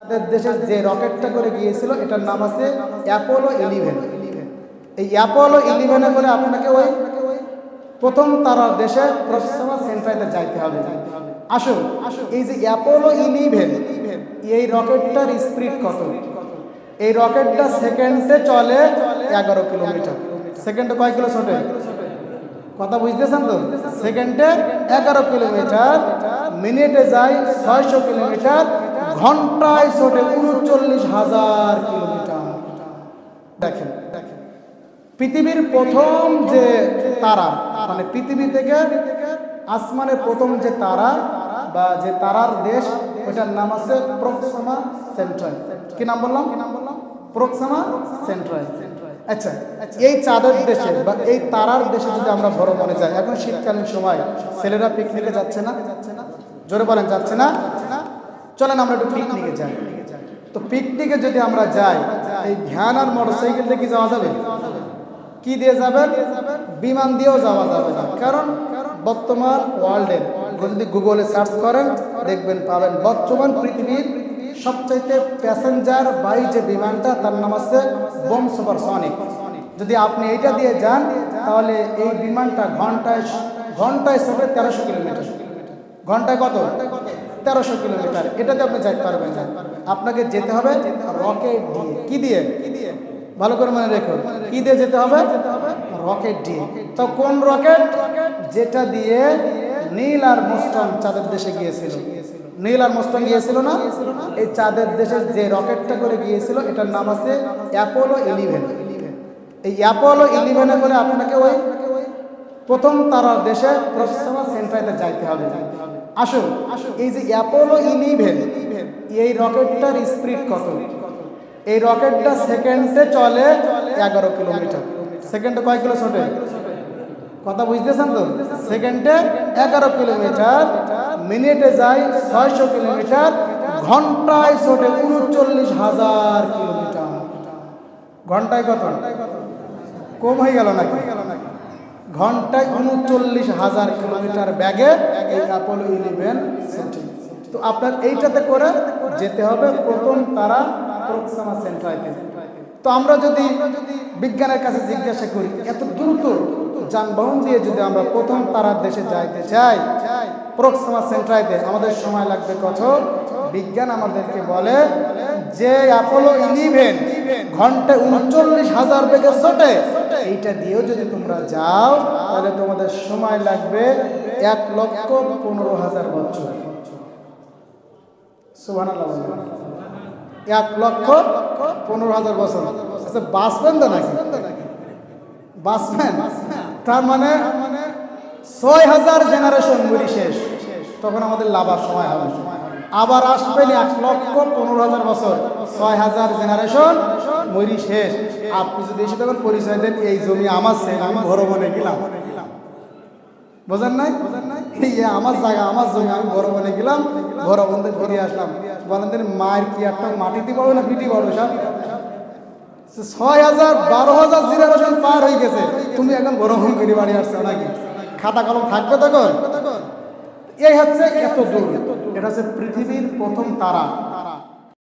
আমাদের দেশের যে রকেটটা করে গিয়েছিল এটার নাম আছে অ্যাপোলো 11। এই অ্যাপোলো 11 করে আপনাকে ওই প্রথম তারার দেশে প্রক্সিমা সেন্ট্রাইতে যাইতে হবে। আসুন, এই যে অ্যাপোলো 11 এই রকেটটার স্পিড কত? এই রকেটটা সেকেন্ডে চলে 11 কিলোমিটার। সেকেন্ডে কয় কিলো ছোটে? কথা বুঝতেছেন তো? সেকেন্ডে 11 কিলোমিটার, মিনিটে যায় 600 কিলোমিটার, ঘন্টায় ছোটে 39,000 কিলোমিটার। দেখেন, পৃথিবীর প্রথম যে তারা, মানে পৃথিবী থেকে আসমানের প্রথম যে তারা বা যে তারার দেশ, ওইটার নাম আছে প্রক্সিমা সেন্ট্রাই। কি নাম বললাম? প্রক্সিমা সেন্ট্রাই। আচ্ছা, এই চাঁদের দেশে বা এই তারার দেশে যদি আমরা ভ্রমণে যাই, এখন শীতকালীন সময় ছেলেরা পিকনিকে যাচ্ছে না? জোরে বলেন, যাচ্ছে না? চলেন আমরা একটু পিকনিকে যাই। তো পিকনিকে যদি আমরা যাই, এই ভ্যান আর মোটরসাইকেল দিয়ে কি যাওয়া যাবে? কি দিয়ে যাবেন? বিমান দিয়েও যাওয়া যাবে না। কারণ বর্তমান ওয়ার্ল্ডের যদি গুগলে সার্চ করেন দেখবেন, পাবেন বর্তমান পৃথিবীর সবচাইতে প্যাসেঞ্জার বাই যে বিমানটা, তার নাম আছে বোম সুপারসনিক। যদি আপনি এইটা দিয়ে যান তাহলে এই বিমানটা ঘন্টায় চলে 1300 কিলোমিটার। ঘন্টায় কত? 1300 কিলোমিটার। এটাতে আপনি যাইতে পারবেন না, আপনাকে যেতে হবে রকেট দিয়ে। কি দিয়ে? ভালো করে মনে রেখো, কি দিয়ে যেতে হবে? রকেট দিয়ে। তো কোন রকেট? যেটা দিয়ে নীল আর্মস্ট্রং চাঁদের দেশে গিয়েছিল। নীল আর্মস্ট্রং গিয়েছিল না? এই চাঁদের দেশে যে রকেটটা করে গিয়েছিল এটার নাম আছে অ্যাপোলো 11। এই অ্যাপোলো 11 করে আপনাকে ওই প্রথম তারার দেশে প্রক্সিমা সেন্ট্রাইতে যাইতে হবে। আসুন, এই যে অ্যাপোলো 11 এই রকেটটার স্পিড কত? এই রকেটটা সেকেন্ডে চলে 11 কিলোমিটার। সেকেন্ডে কয় কিলো ছোটে? কথা বুঝতেছেন তো? সেকেন্ডে 11 কিলোমিটার, মিনিটে যায় 600 কিলোমিটার, ঘন্টায় ছোটে 39,000 কিলোমিটার। ঘন্টায় কত? কম হয়ে গেল নাকি? ঘন্টায় 39,000 কিলোমিটার ব্যাগে এই অ্যাপোলো 11 সেন্ট্রাই। তো আপনার এইটাতে করে যেতে হবে প্রথম তারা প্রক্সিমা সেন্ট্রাইতে। তো আমরা যদি বিজ্ঞানের কাছে জিজ্ঞাসা করি, এত দ্রুত যানবাহন দিয়ে যদি আমরা প্রথম তারার দেশে যাইতে চাই প্রক্সিমা সেন্ট্রাইতে, আমাদের সময় লাগবে কত? বিজ্ঞান আমাদেরকে বলে যে অ্যাপোলো 11 ঘন্টায় 39,000 বেগে ছোটে, এইটা দিয়েও যদি তোমরা যাও তাহলে তোমাদের সময় লাগবে 1,15,000 বছর। সুবহানাল্লাহ। 1,15,000 বছর। আচ্ছা, বাঁচবেন তো নাকি? বাঁচবেন? তার মানে 6,000 জেনারেশন মরি শেষ, তখন আমাদের লাভার সময় হবে। আবার আসবেন 1,15,000 বছর, 6,000 জেনারেশন মরি শেষ। আপনি যদি এসে তখন পরিচয় দেন এই জমি আমার, আমি ভ্রমণে গেলাম। বোঝেন নাই? আমার জায়গা, আমার জমি, আমি ভ্রমণে গেলাম, ভ্রমণে ঘুরে আসলাম। বলেন দিন, মায়ের কি একটা মাটিতে পড়বে না পিটি পড়বে? সব 6,000 12,000 জেনারেশন পার হয়ে গেছে, তুমি এখন ভ্রমণ করে বাড়ি আসছো নাকি? খাতা কলম থাকবে তখন? এই হচ্ছে এত দূর। এটা হচ্ছে পৃথিবীর প্রথম তারা।